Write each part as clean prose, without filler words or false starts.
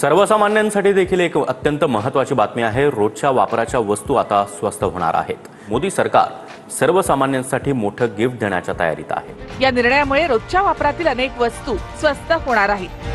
सर्वसामान्यांसाठी देखील एक अत्यंत महत्त्वाची बातमी आहे। रोजच्या वापराच्या वस्तू आता स्वस्त होणार आहेत। मोदी सरकार सर्वसामान्यांसाठी मोठं गिफ्ट देण्याच्या तयारीत आहे। या निर्णयामुळे रोजच्या वापरातील अनेक वस्तू स्वस्त होणार आहेत।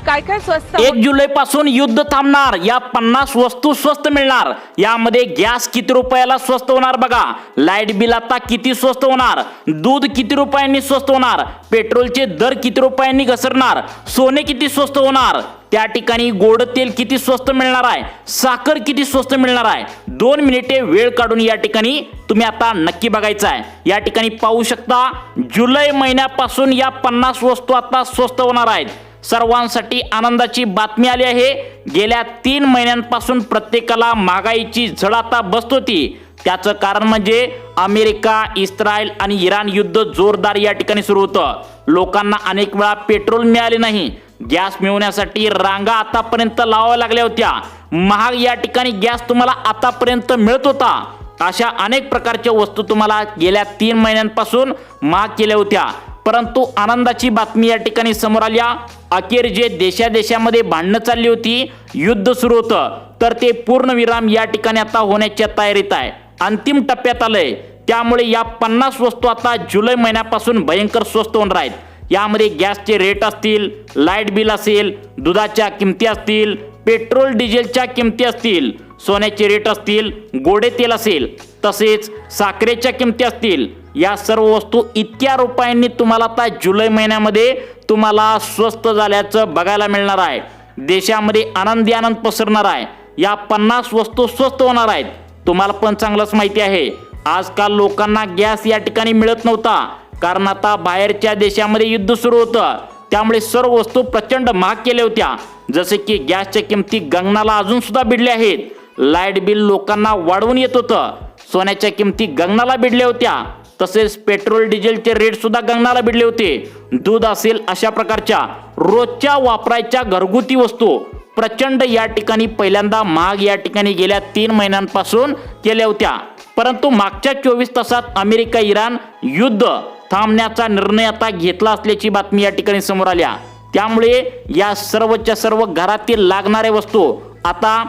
काय काय स्वस्त? 1 जुलै पासून युद्ध थांबणार। या 50 वस्तू स्वस्त मिळणार। यामध्ये गॅस किती रुपयाला स्वस्त होणार बघा, लाईट बिल आता किती स्वस्त होणार, दूध किती रुपयांनी स्वस्त होणार, पेट्रोलचे दर किती रुपयांनी घसरणार, सोने किती स्वस्त होणार, त्या ठिकाणी गोड तेल किती स्वस्त मिळणार आहे, साखर किती स्वस्त मिळणार आहे। 2 मिनिटे वेळ काढून या ठिकाणी तुम्ही आता नक्की बघायचं आहे। या ठिकाणी पाहू शकता जुलै महिन्यापासून या 50 वस्तू आता स्वस्त होणार आहेत। सर्वांसाठी आनंदाची बातमी आली आहे। गेल्या 3 महिन्यांपासून प्रत्येकाला महागाईची झळ आता बसत होती। त्याचं कारण म्हणजे अमेरिका, इस्रायल आणि इराण युद्ध जोरदार या ठिकाणी सुरू होतं। लोकांना अनेक वेळा पेट्रोल मिळाले नाही, गॅस मिळवण्यासाठी रांगा आतापर्यंत लावाव्या लागल्या होत्या। महाग या ठिकाणी गॅस तुम्हाला आतापर्यंत मिळत होता। अशा अनेक प्रकारच्या वस्तू तुम्हाला गेल्या 3 महिन्यांपासून महाग केल्या होत्या। परंतु आनंदाची बातमी या ठिकाणी समोर आली। अखेर जे देशादेशामध्ये भांडणं चालली होती, युद्ध सुरू होतं, तर ते पूर्णविराम या ठिकाणी आता होण्याच्या तयारीत आहे, अंतिम टप्प्यात आलंय। त्यामुळे या 50 वस्तू आता जुलै महिन्यापासून भयंकर स्वस्त होणार आहेत। यामध्ये गॅसचे रेट असतील, लाईट बिल असेल, दुधाच्या किमती असतील, पेट्रोल डिझेलच्या किमती असतील, सोन्याचे रेट असतील, गोडे तेल असेल, तसेच साखरेच्या किमती असतील। या सर्व वस्तू इतक्या रुपयांनी तुम्हाला आता जुलै महिन्यामध्ये तुम्हाला स्वस्त झाल्याचं बघायला मिळणार आहे। देशामध्ये आनंदी आनंद पसरणार आहे। या 50 वस्तू स्वस्त होणार आहेत। तुम्हाला पण चांगलंच माहिती आहे, आजकाल लोकांना गॅस या ठिकाणी मिळत नव्हता, कारण आता बाहेरच्या देशामध्ये युद्ध सुरू होतं। त्यामुळे सर्व वस्तू प्रचंड महाग केल्या होत्या, जसे की गॅसच्या किमती गगनाला अजून सुद्धा भिडल्या आहेत, लाईट बिल लोकांना वाढवून येत होतं, सोन्याच्या किमती गगनाला भिडल्या होत्या, तसेच पेट्रोल डिझेलचे रेट सुद्धा गगनाला भिडले होते। दूध असेल, अशा प्रकारच्या रोजच्या वापरायच्या घरगुती वस्तू प्रचंड या ठिकाणी पहिल्यांदा महाग या ठिकाणी गेल्या 3 महिन्यांपासून केल्या होत्या। परंतु मागच्या 24 तासात अमेरिका इराण युद्ध थांबण्याचा निर्णय आता घेतला असल्याची बातमी या ठिकाणी समोर आल्या। त्यामुळे या सर्वच्या सर्व घरातील लागणाऱ्या वस्तू आता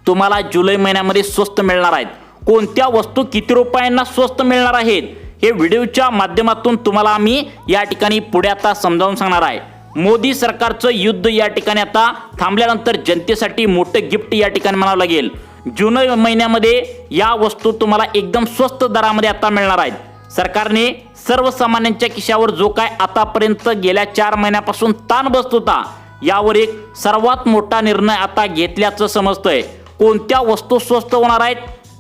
तुम्हाला जुलै महिन्यामध्ये स्वस्त मिळणार आहेत। कोणत्या वस्तू किती रुपयांना स्वस्त मिळणार आहेत हे व्हिडिओच्या माध्यमातून तुम्हाला आम्ही या ठिकाणी पुढे आता समजावून सांगणार आहे। मोदी सरकारचं युद्ध या ठिकाणी आता थांबल्यानंतर जनतेसाठी मोठं गिफ्ट या ठिकाणी म्हणावं लागेल। जुलै महिन्यामध्ये या वस्तू तुम्हाला एकदम स्वस्त दरामध्ये आता मिळणार आहेत। सरकारने सर्वसामान्यांच्या खिशावर जो काय आतापर्यंत गेल्या 4 महिन्यापासून ताण बसत होता, यावर एक सर्वात मोठा निर्णय आता घेतल्याचं समजतंय। कोणत्या वस्तू स्वस्त होणार आहेत,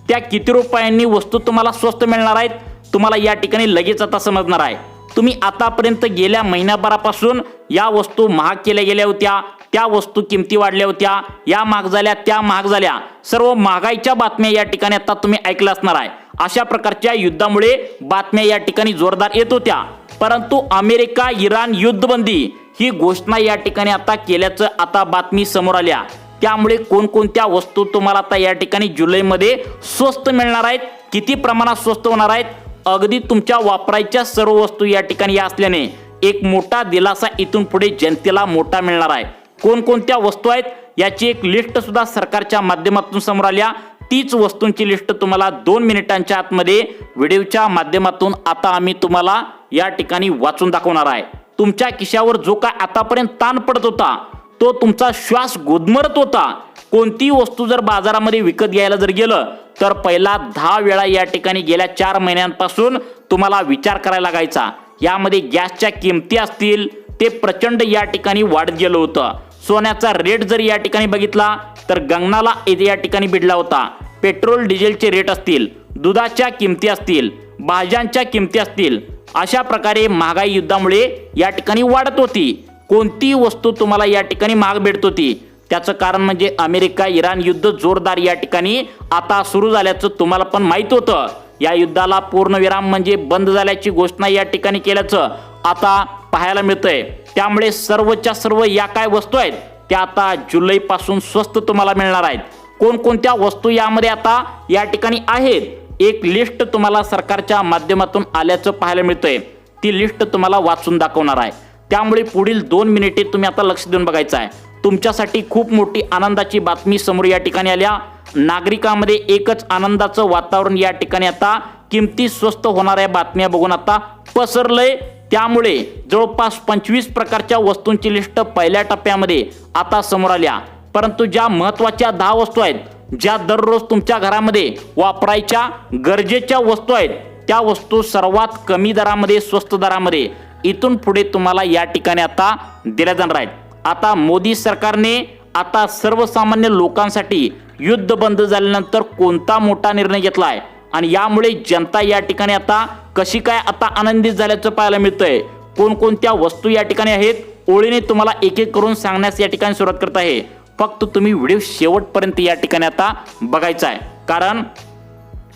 त्या किती रुपयांनी वस्तू तुम्हाला स्वस्त मिळणार आहेत, तुम्हाला या ठिकाणी लगेच आता समजणार आहे। तुम्ही आतापर्यंत गेल्या महिन्याभरापासून या वस्तू महाग केल्या गेल्या होत्या, त्या वस्तू किमती वाढल्या होत्या, या महाग झाल्या, त्या महाग झाल्या, सर्व महागाईच्या बातम्या या ठिकाणी आता तुम्ही ऐकलं असणार आहे। अशा प्रकारच्या युद्धामुळे बातम्या या ठिकाणी जोरदार येत होत्या। परंतु अमेरिका इराण युद्धबंदी ही घोषणा या ठिकाणी आता केल्याचं आता बातमी समोर आल्या। त्यामुळे कोणकोणत्या वस्तू तुम्हाला आता या ठिकाणी जुलैमध्ये स्वस्त मिळणार आहेत, किती प्रमाणात स्वस्त होणार आहेत, अगदी तुमच्या वापरायच्या सर्व वस्तू या ठिकाणी असल्याने एक मोठा दिलासा इथून पुढे जनतेला मोठा मिळणार आहे। कोणकोणत्या वस्तू आहेत याची एक लिस्ट सुद्धा सरकारच्या माध्यमातून समोर आल्या। तीच वस्तूंची लिस्ट तुम्हाला 2 मिनिटांच्या आतमध्ये व्हिडिओच्या माध्यमातून आता आम्ही तुम्हाला या ठिकाणी वाचून दाखवणार आहे। तुमच्या खिशावर जो काय आतापर्यंत ताण पडत होता, तो तुमचा श्वास गुदमरत होता। कोणती वस्तू जर बाजारामध्ये विकत घ्यायला जर गेलं तर पहिला 10 वेळा या ठिकाणी गेल्या 4 महिन्यांपासून तुम्हाला विचार करायला लागायचा। यामध्ये गॅसच्या किमती असतील, ते प्रचंड या ठिकाणी वाढत गेलं होतं। सोन्याचा रेट जर या ठिकाणी बघितला तर गगनाला या ठिकाणी भिडला होता। पेट्रोल डिझेलचे रेट असतील, दुधाच्या किमती असतील, भाज्यांच्या किमती असतील, अशा प्रकारे महागाई युद्धामुळे या ठिकाणी वाढत होती। कोणती वस्तू तुम्हाला या ठिकाणी महाग भेटत होती, त्याचं कारण म्हणजे अमेरिका इराण युद्ध जोरदार या ठिकाणी आता सुरू झाल्याचं तुम्हाला पण माहित होतं। या युद्धाला पूर्णविराम म्हणजे बंद झाल्याची घोषणा या ठिकाणी केल्याचं आता पाहायला मिळतंय। त्यामुळे सर्वच्या सर्व या काय वस्तू आहेत त्या आता जुलै पासून स्वस्त तुम्हाला मिळणार आहेत। कोणकोणत्या वस्तू यामध्ये आता या ठिकाणी आहेत, एक लिस्ट तुम्हाला सरकारच्या माध्यमातून आल्याचं पाहायला मिळतंय। ती लिस्ट तुम्हाला वाचून दाखवणार आहे। त्यामुळे पुढील 2 मिनिटे तुम्ही आता लक्ष देऊन बघायचं आहे। तुमच्यासाठी खूप मोठी आनंदाची बातमी समोर या ठिकाणी आल्या। नागरिकांमध्ये एकच आनंदाचं वातावरण या ठिकाणी आता किमती स्वस्त होणाऱ्या बातम्या बघून आता पसरलंय। त्यामुळे जवळपास 25 प्रकारच्या वस्तूंची लिस्ट पहिल्या टप्प्यामध्ये आता समोर आल्या। परंतु ज्या महत्त्वाच्या 10 वस्तू आहेत, ज्या दररोज तुमच्या घरामध्ये वापरायच्या गरजेच्या वस्तू आहेत, त्या वस्तू सर्वात कमी दरामध्ये, स्वस्त दरामध्ये इथून पुढे तुम्हाला या ठिकाणी आता दिल्या जाणार आहेत। आता मोदी सरकारने आता सर्वसामान्य लोकांसाठी युद्ध बंद झाल्यानंतर कोणता मोठा निर्णय घेतलाय आणि यामुळे जनता या ठिकाणी आता कशी काय आता आनंदित झाल्याचं पाहायला मिळतंय। कोणकोणत्या वस्तू या ठिकाणी आहेत, ओळीने तुम्हाला एक एक करून सांगण्यास या ठिकाणी सुरुवात करत आहे। फक्त तुम्ही व्हिडिओ शेवटपर्यंत या ठिकाणी आता बघायचा आहे, कारण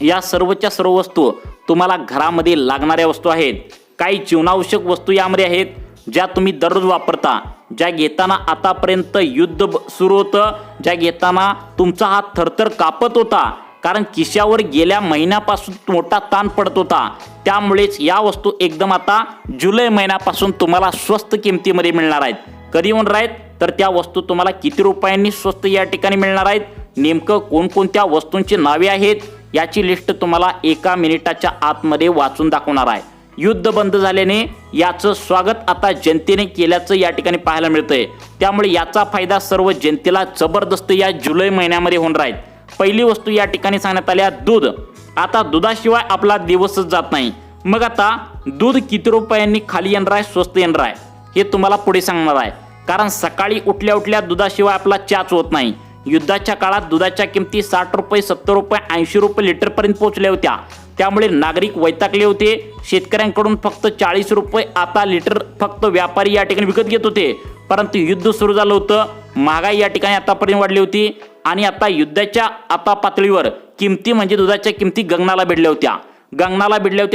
या सर्वच्या सर्व वस्तू तुम्हाला घरामध्ये लागणाऱ्या वस्तू आहेत। काही जीवनावश्यक वस्तू यामध्ये आहेत, ज्या तुम्ही दररोज वापरता, ज्या घेताना आतापर्यंत युद्ध सुरू होतं, ज्या घेताना तुमचा हात थरथर कापत होता, कारण खिशावर गेल्या महिन्यापासून मोठा ताण पडत होता। त्यामुळेच या वस्तू एकदम आता जुलै महिन्यापासून तुम्हाला स्वस्त किमतीमध्ये मिळणार आहेत। कधी होणार आहेत, तर त्या वस्तू तुम्हाला किती रुपयांनी स्वस्त या ठिकाणी मिळणार आहेत, नेमकं कोणकोणत्या वस्तूंची नावे आहेत याची लिस्ट तुम्हाला एका मिनिटाच्या आतमध्ये वाचून दाखवणार आहे। युद्ध बंद झाल्याने याचं स्वागत आता जनतेने केल्याचं या ठिकाणी पाहायला मिळतंय। त्यामुळे याचा फायदा सर्व जनतेला जबरदस्त या जुलै महिन्यामध्ये होणार आहे। पहिली वस्तू या ठिकाणी सांगण्यात आल्या दूध। आता दुधाशिवाय आपला दिवसच जात नाही। मग आता दूध किती रुपयांनी खाली येणार आहे, स्वस्त येणार आहे, हे तुम्हाला पुढे सांगणार आहे। कारण सकाळी उठल्या उठल्या दुधाशिवाय आपला चहाच होत नाही। युद्धाच्या काळात दुधाच्या किमती 60 रुपये, 70 रुपये, 80 रुपये लिटरपर्यंत पोहोचल्या होत्या। त्यामुळे नागरिक वैतागले होते। शेतकऱ्यांकडून फक्त 40 रुपये आता लिटर फक्त व्यापारी या ठिकाणी विकत घेत होते। परंतु युद्ध सुरू झालं होतं, महागाई या ठिकाणी आतापर्यंत वाढली होती आणि आता युद्धाच्या आता पातळीवर किमती म्हणजे दुधाच्या किमती गगनाला भिडल्या होत्या।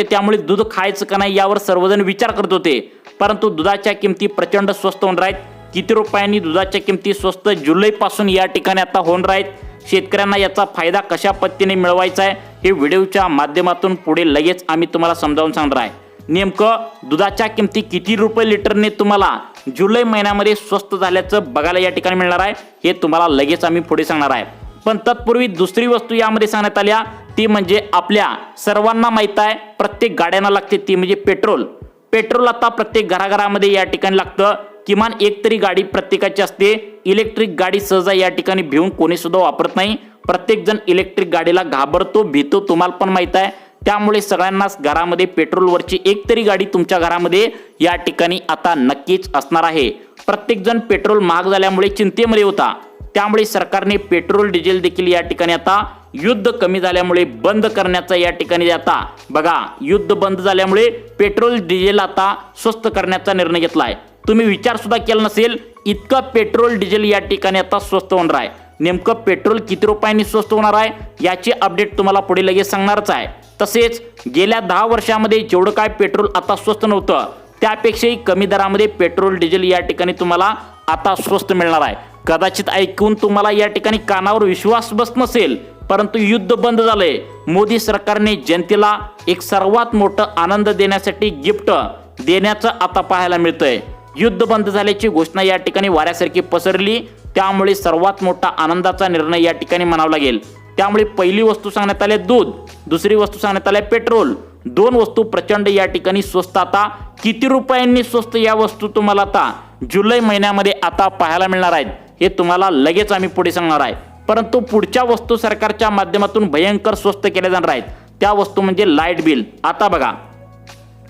त्यामुळे दूध खायचं का नाही यावर सर्वजण विचार करत होते। परंतु दुधाच्या किमती प्रचंड स्वस्त होणार आहेत। किती रुपयांनी दुधाच्या किमती स्वस्त जुलैपासून या ठिकाणी आता होणार आहेत। शेतकऱ्यांना याचा फायदा कशा पद्धतीने मिळवायचा आहे हे व्हिडिओच्या माध्यमातून पुढे लगेच आम्ही तुम्हाला समजावून सांगणार आहे। नेमकं दुधाच्या किमती किती रुपये लिटरने तुम्हाला जुलै महिन्यामध्ये स्वस्त झाल्याचं बघायला या ठिकाणी मिळणार आहे, हे तुम्हाला लगेच आम्ही पुढे सांगणार आहे। पण तत्पूर्वी दुसरी वस्तू यामध्ये सांगण्यात आल्या ती म्हणजे आपल्या सर्वांना माहित आहे, प्रत्येक गाड्यांना लागते, ती म्हणजे पेट्रोल। पेट्रोल आता प्रत्येक घराघरामध्ये या ठिकाणी लागतं। किमान एक तरी गाडी प्रत्येकाची असते। इलेक्ट्रिक गाडी सहज या ठिकाणी भिवून कोणी सुद्धा वापरत नाही। प्रत्येक जण इलेक्ट्रिक गाडीला घाबरतो, भीतो, तुम्हाला पण माहित आहे। त्यामुळे सगळ्यांनाच घरामध्ये पेट्रोलवरची एक तरी गाडी तुमच्या घरामध्ये या ठिकाणी आता नक्कीच असणार आहे। प्रत्येक जण पेट्रोल महाग झाल्यामुळे चिंतेमध्ये होता। त्यामुळे सरकारने पेट्रोल डिझेल देखील या ठिकाणी आता युद्ध कमी झाल्यामुळे बंद करण्याचा या ठिकाणी आता बघा, युद्ध बंद झाल्यामुळे पेट्रोल डिझेल आता स्वस्त करण्याचा निर्णय घेतलाय। तुम्ही विचार सुद्धा केला नसेल, इतकं पेट्रोल डिझेल या ठिकाणी आता स्वस्त होणार आहे। नेमकं पेट्रोल किती रुपयांनी स्वस्त होणार आहे याची अपडेट तुम्हाला पुढे लगेच सांगणारच आहे। तसेच गेल्या 10 वर्षामध्ये जेवढं काय पेट्रोल आता स्वस्त नव्हतं, त्यापेक्षाही कमी दरामध्ये पेट्रोल डिझेल या ठिकाणी तुम्हाला आता स्वस्त मिळणार आहे। कदाचित ऐकून तुम्हाला या ठिकाणी कानावर विश्वास बसत नसेल, परंतु युद्ध बंद झालंय। मोदी सरकारने जनतेला एक सर्वात मोठं आनंद देण्यासाठी गिफ्ट देण्याचं आता पाहायला मिळतंय। युद्ध बंद झाल्याची घोषणा या ठिकाणी वाऱ्यासारखी पसरली। त्यामुळे सर्वात मोठा आनंदाचा निर्णय या ठिकाणी म्हणावा लागेल। त्यामुळे पहिली वस्तू सांगण्यात आली दूध, दुसरी वस्तू सांगण्यात आली पेट्रोल। दोन वस्तू प्रचंड या ठिकाणी स्वस्त। आता किती रुपयांनी स्वस्त या वस्तू तुम्हाला आता जुलै महिन्यामध्ये आता पाहायला मिळणार आहेत, हे तुम्हाला लगेच आम्ही पुढे सांगणार आहे। परंतु पुढच्या वस्तू सरकारच्या माध्यमातून भयंकर स्वस्त केल्या जाणार आहेत। त्या वस्तू म्हणजे लाईट बिल। आता बघा,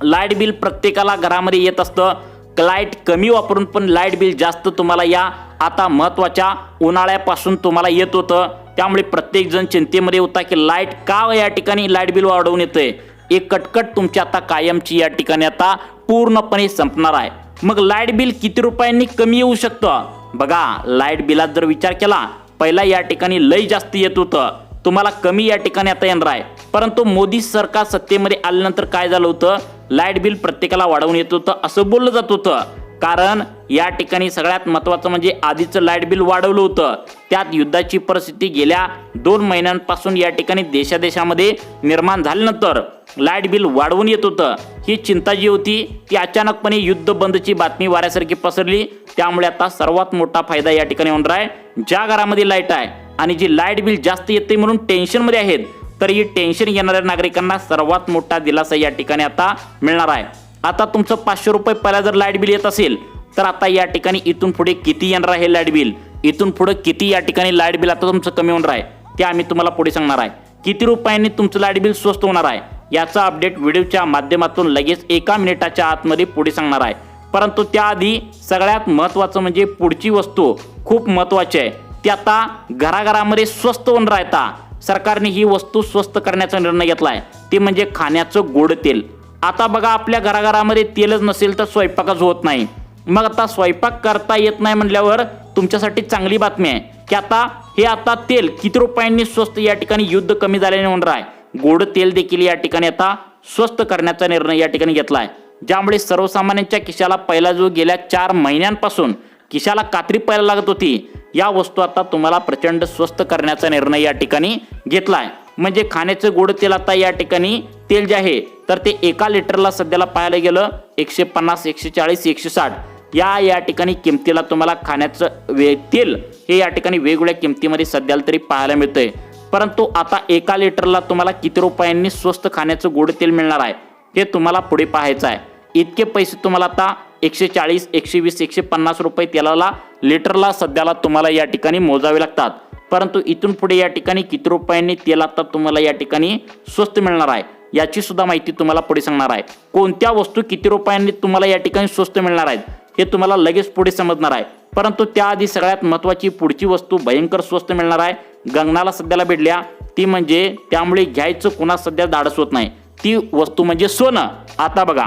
लाईट बिल प्रत्येकाला घरामध्ये येत असतं। लाईट कमी वापरून पण लाईट बिल जास्त तुम्हाला या आता महत्त्वाच्या उन्हाळ्यापासून तुम्हाला येत होतं। त्यामुळे प्रत्येक जण चिंतेमध्ये होता की लाईट का या ठिकाणी लाईट बिल वाढवून येतंय। एक कटकट तुमची आता कायमची या ठिकाणी आता पूर्णपणे संपणार आहे। मग लाईट बिल किती रुपयांनी कमी येऊ शकतं? बघा, लाईट बिलात जर विचार केला, पहिला या ठिकाणी लय जास्त येत होतं, तुम्हाला कमी या ठिकाणी आता येणार आहे। परंतु मोदी सरकार सत्तेमध्ये आल्यानंतर काय झालं होतं, लाईट बिल प्रत्येकाला वाढवून येत होतं असं बोललं जात होतं। कारण या ठिकाणी सगळ्यात महत्त्वाचं म्हणजे आधीचं लाईट बिल वाढवलं होतं, त्यात युद्धाची परिस्थिती गेल्या 2 महिन्यांपासून या ठिकाणी देशादेशामध्ये निर्माण झाल्यानंतर लाईट बिल वाढवून येत होतं। ही चिंता जी होती ती अचानकपणे युद्ध बंदची बातमी वाऱ्यासारखी पसरली, त्यामुळे आता सर्वात मोठा फायदा या ठिकाणी होणार आहे। ज्या घरामध्ये लाईट आहे आणि जी लाईट बिल जास्त येते म्हणून टेन्शनमध्ये आहेत, तर ही टेन्शन येणाऱ्या नागरिकांना सर्वात मोठा दिलासा या ठिकाणी आता मिळणार आहे। आता तुमचं 500 रुपये पहिला जर लाईट बिल येत असेल, तर आता या ठिकाणी इथून पुढे किती येणार आहे लाईट बिल, इथून पुढे किती या ठिकाणी लाईट बिल आता तुमचं कमी होणार आहे ते आम्ही तुम्हाला पुढे सांगणार आहे। किती रुपयांनी तुमचं लाईट बिल स्वस्त होणार आहे याचा अपडेट व्हिडिओच्या माध्यमातून लगेच 1 मिनिटाच्या आतमध्ये पुढे सांगणार आहे। परंतु त्याआधी सगळ्यात महत्त्वाचं म्हणजे पुढची वस्तू खूप महत्त्वाची आहे, ती आता घराघरामध्ये स्वस्त होणार आहे। आता सरकारने ही वस्तू स्वस्त करण्याचा निर्णय घेतला आहे, ते म्हणजे खाण्याचं गोड तेल। आता बघा, आपल्या घराघरामध्ये तेलच नसेल तर स्वयंपाकच होत नाही। मग आता स्वयंपाक करता येत नाही म्हटल्यावर तुमच्यासाठी चांगली बातमी आहे की आता तेल किती रुपयांनी स्वस्त या ठिकाणी युद्ध कमी झाल्याने होणार आहे। गोड तेल देखील या ठिकाणी आता स्वस्त करण्याचा निर्णय या ठिकाणी घेतला आहे, ज्यामुळे सर्वसामान्यांच्या खिशाला पहिला जो गेल्या 4 महिन्यांपासून खिशाला कात्री पाहायला लागत होती, या वस्तू आता तुम्हाला प्रचंड स्वस्त करण्याचा निर्णय या ठिकाणी घेतला आहे। म्हणजे खाण्याचं गोड तेल आता या ठिकाणी तेल जे आहे तर ते 1 लिटरला सध्याला पाहायला गेलं 150, 140, 160 या ठिकाणी किमतीला तुम्हाला खाण्याचं तेल हे या ठिकाणी वेगवेगळ्या किमतीमध्ये सध्याला तरी पाहायला मिळतंय। परंतु आता 1 लिटरला तुम्हाला किती रुपयांनी स्वस्त खाण्याचं गोड तेल मिळणार आहे हे तुम्हाला पुढे पाहायचं आहे। इतके पैसे तुम्हाला आता 140, 120, 150 रुपये तेलाला लिटरला सध्याला तुम्हाला या ठिकाणी मोजावे लागतात। परंतु इथून पुढे या ठिकाणी किती रुपयांनी तेल आता तुम्हाला या ठिकाणी स्वस्त मिळणार आहे याची सुद्धा माहिती तुम्हाला पुढे सांगणार आहे। कोणत्या वस्तू किती रुपयांनी तुम्हाला या ठिकाणी स्वस्त मिळणार आहेत हे तुम्हाला लगेच पुढे समजणार आहे। परंतु त्याआधी सगळ्यात महत्त्वाची पुढची वस्तू भयंकर स्वस्त मिळणार आहे, गगनाला सध्याला भेटल्या, ती म्हणजे त्यामुळे घ्यायचं कुणा सध्या धाडस होत नाही, ती वस्तू म्हणजे सोनं। आता बघा,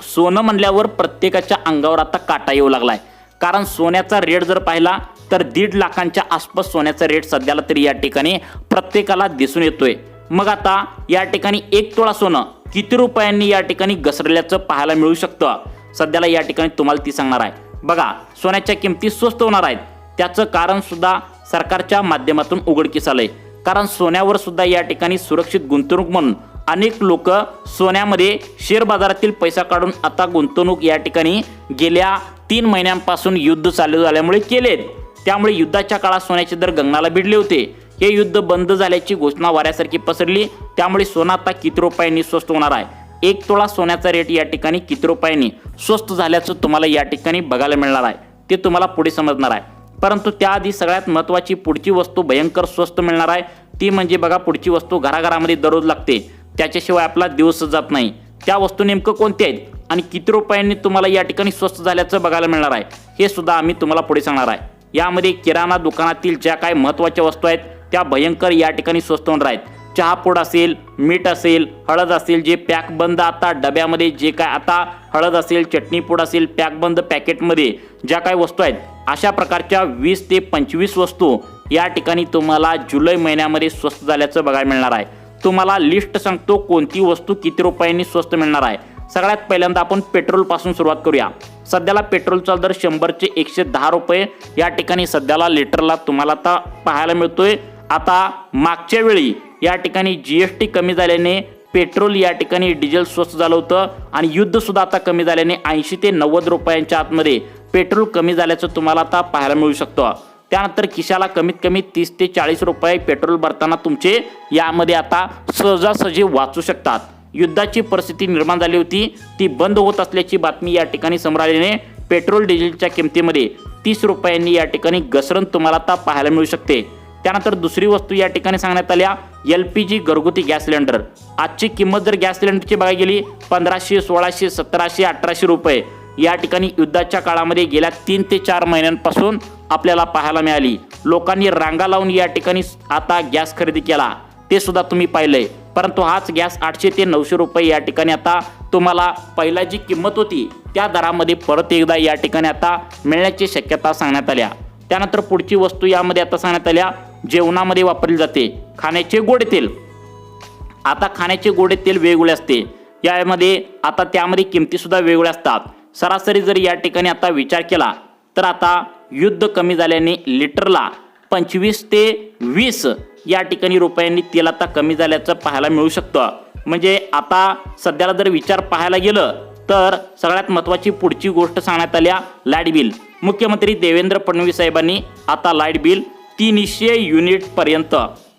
सोनं म्हणल्यावर प्रत्येकाच्या अंगावर आता काटा येऊ लागलाय, कारण सोन्याचा रेट जर पाहिला तर 1.5 लाखांच्या आसपास सोन्याचा रेट सध्याला तरी या ठिकाणी प्रत्येकाला दिसून येतोय। मग आता या ठिकाणी 1 तोळा सोनं किती रुपयांनी या ठिकाणी घसरल्याचं पाहायला मिळू शकतं, सध्याला या ठिकाणी तुम्हाला ती सांगणार आहे। बघा, सोन्याच्या किमती स्वस्त होणार आहेत, त्याचं कारण सुद्धा सरकारच्या माध्यमातून उघडकीस आलंय, कारण सोन्यावर सुद्धा या ठिकाणी सुरक्षित गुंतवणूक म्हणून अनेक लोक सोन्यामध्ये शेअर बाजारातील पैसा काढून आता गुंतवणूक या ठिकाणी गेल्या 3 महिन्यांपासून युद्ध चालू झाल्यामुळे केलेत। त्यामुळे युद्धाच्या काळात सोन्याचे दर गगनाला भिडले होते, हे युद्ध बंद झाल्याची घोषणा वाऱ्यासारखी पसरली, त्यामुळे सोनं आता किती रुपयांनी स्वस्त होणार आहे, 1 तोळा सोन्याचा रेट या ठिकाणी किती रुपयांनी स्वस्त झाल्याचं तुम्हाला या ठिकाणी बघायला मिळणार आहे, ते तुम्हाला पुढे समजणार आहे। परंतु त्याआधी सगळ्यात महत्त्वाची पुढची वस्तू भयंकर स्वस्त मिळणार आहे, ती म्हणजे बघा, पुढची वस्तू घराघरामध्ये दररोज लागते, त्याच्याशिवाय आपला दिवस जात नाही। त्या वस्तू नेमकं कोणत्या आहेत आणि किती रुपयांनी तुम्हाला या ठिकाणी स्वस्त झाल्याचं बघायला मिळणार आहे हे सुद्धा आम्ही तुम्हाला पुढे सांगणार आहे। यामध्ये किराणा दुकानातील ज्या काही महत्त्वाच्या वस्तू आहेत त्या भयंकर या ठिकाणी स्वस्त होणार आहेत। चहापूड असेल, मीठ असेल, हळद असेल, जे पॅक बंद आता डब्यामध्ये जे काय आता हळद असेल, चटणीपूड असेल, पॅक बंद पॅकेटमध्ये ज्या काही वस्तू आहेत, अशा प्रकारच्या 20 ते 25 वस्तू या ठिकाणी तुम्हाला जुलै महिन्यामध्ये स्वस्त झाल्याचं बघायला मिळणार आहे। तुम्हाला लिस्ट सांगतो कोणती वस्तू किती रुपयांनी स्वस्त मिळणार आहे। सगळ्यात पहिल्यांदा आपण पेट्रोल पासून सुरुवात करूया। सध्याला पेट्रोलचा दर 100 चे 110 रुपये या ठिकाणी सध्याला लिटरला तुम्हाला आता पाहायला मिळतोय। आता मागच्या वेळी या ठिकाणी GST कमी झाल्याने पेट्रोल या ठिकाणी डिझेल स्वस्त झालं होतं आणि युद्ध सुद्धा आता कमी झाल्याने 80 ते 90 रुपयांच्या आतमध्ये पेट्रोल कमी झाल्याचं तुम्हाला आता पाहायला मिळू शकतं। त्यानंतर खिशाला कमीत कमी 30 ते 40 रुपये पेट्रोल भरताना तुमचे यामध्ये आता सहजासहजी वाचू शकतात। युद्धाची परिस्थिती निर्माण झाली होती, ती बंद होत असल्याची बातमी या ठिकाणी समोर आल्याने पेट्रोल डिझेलच्या किमतीमध्ये 30 रुपयांनी या ठिकाणी घसरण तुम्हाला आता पाहायला मिळू शकते। त्यानंतर दुसरी वस्तू या ठिकाणी सांगण्यात आल्या LPG घरगुती गॅस सिलेंडर। आजची किंमत जर गॅस सिलेंडरची बघायला गेली 1500, 1600, 1700, 1800 रुपये या ठिकाणी युद्धाच्या काळामध्ये गेल्या 3 ते 4 महिन्यांपासून आपल्याला पाहायला मिळाली। लोकांनी रांगा लावून या ठिकाणी आता गॅस खरेदी केला, ते सुद्धा तुम्ही पाहिलंय। परंतु हाच गॅस 800 ते 900 रुपये या ठिकाणी आता तुम्हाला पहिला जी किंमत होती त्या दरामध्ये परत एकदा या ठिकाणी आता मिळण्याची शक्यता सांगण्यात आल्या। त्यानंतर पुढची वस्तू यामध्ये आता सांगण्यात आल्या जेवणामध्ये वापरली जाते खाण्याचे गोडे तेल। आता खाण्याचे गोडे तेल वेगवेगळे असते, यामध्ये आता त्यामध्ये किमती सुद्धा वेगवेगळ्या असतात। सरासरी जर या ठिकाणी आता विचार केला तर आता युद्ध कमी झाल्याने लिटरला 25 ते 20 या ठिकाणी रुपयांनी तेल आता कमी झाल्याचं पाहायला मिळू शकतं. म्हणजे आता सध्याला जर विचार पाहायला गेलं तर सगळ्यात महत्त्वाची पुढची गोष्ट सांगण्यात आल्या लाईट बिल. मुख्यमंत्री देवेंद्र फडणवीस साहेबांनी आता लाईट बिल 300 युनिटपर्यंत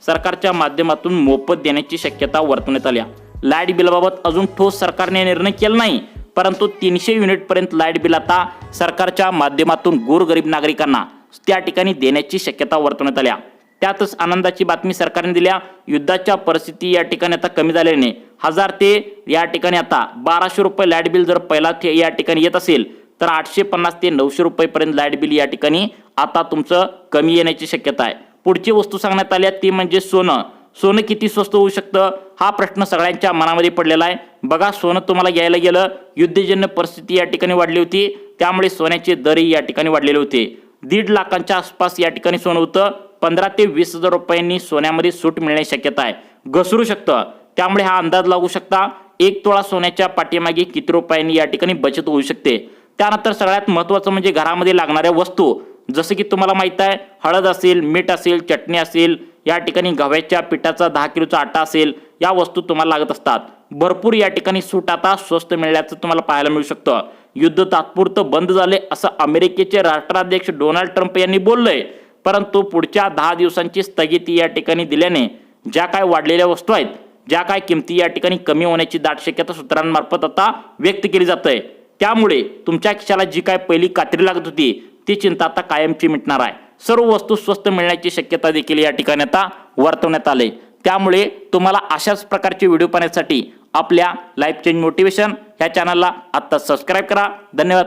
सरकारच्या माध्यमातून मोफत देण्याची शक्यता वर्तवण्यात आल्या. लाईट बिलबाबत अजून ठोस सरकारने निर्णय केला नाही, परंतु 300 युनिटपर्यंत लाईट बिल आता सरकारच्या माध्यमातून गोरगरीब नागरिकांना त्या ठिकाणी देण्याची शक्यता वर्तवण्यात आल्या. त्यातच आनंदाची बातमी सरकारने दिल्या. युद्धाच्या परिस्थिती या ठिकाणी आता कमी झाल्याने 1000 ते या ठिकाणी आता 1200 रुपये लाईट बिल जर पहिला या ठिकाणी येत असेल तर 850 ते 900 रुपयेपर्यंत लाईट बिल या ठिकाणी आता तुमचं कमी येण्याची शक्यता आहे. पुढची वस्तू सांगण्यात आली ती म्हणजे सोनं. सोनं किती स्वस्त होऊ शकतं हा प्रश्न सगळ्यांच्या मनामध्ये पडलेला आहे. बघा, सोनं तुम्हाला घ्यायला गेलं, युद्धजन्य परिस्थिती या ठिकाणी वाढली होती, त्यामुळे सोन्याचे दरही या ठिकाणी वाढलेले होते. 1.5 लाखांच्या आसपास या ठिकाणी सोनं होतं. 15 ते 20 हजार रुपयांनी सोन्यामध्ये सूट मिळण्याची शक्यता आहे. घसरू शकतं, त्यामुळे हा अंदाज लागू शकता 1 तोळा सोन्याच्या पाठीमागे किती रुपयांनी या ठिकाणी बचत होऊ शकते. त्यानंतर सगळ्यात महत्त्वाचं म्हणजे घरामध्ये लागणाऱ्या वस्तू, जसं की तुम्हाला माहित आहे हळद असेल, मीठ असेल, चटणी असेल, या ठिकाणी गव्हाच्या पिठाचा 10 किलोचा आटा असेल, या वस्तू तुम्हाला लागत असतात. भरपूर या ठिकाणी सूट आता स्वस्त मिळण्याचं तुम्हाला पाहायला मिळू शकतं. युद्ध तात्पुरतं बंद झाले असं अमेरिकेचे राष्ट्राध्यक्ष डोनाल्ड ट्रम्प यांनी बोललंय, परंतु पुढच्या 10 दिवसांची स्थगिती या ठिकाणी दिल्याने ज्या काय वाढलेल्या वस्तू आहेत, ज्या काय किमती या ठिकाणी कमी होण्याची दाट शक्यता सूत्रांमार्फत आता व्यक्त केली जात आहे. त्यामुळे तुमच्या खिशाला जी काय पहिली कात्री लागत होती ती चिंता आता कायमची मिटणार आहे. सर्व वस्तू स्वस्त मिळण्याची शक्यता देखील या ठिकाणी आता वर्तवण्यात आले. त्यामुळे तुम्हाला अशाच प्रकारचे व्हिडिओ पाहण्यासाठी आपल्या लाईफ चेंज मोटिवेशन ह्या चॅनलला आत्ता सबस्क्राईब करा. धन्यवाद.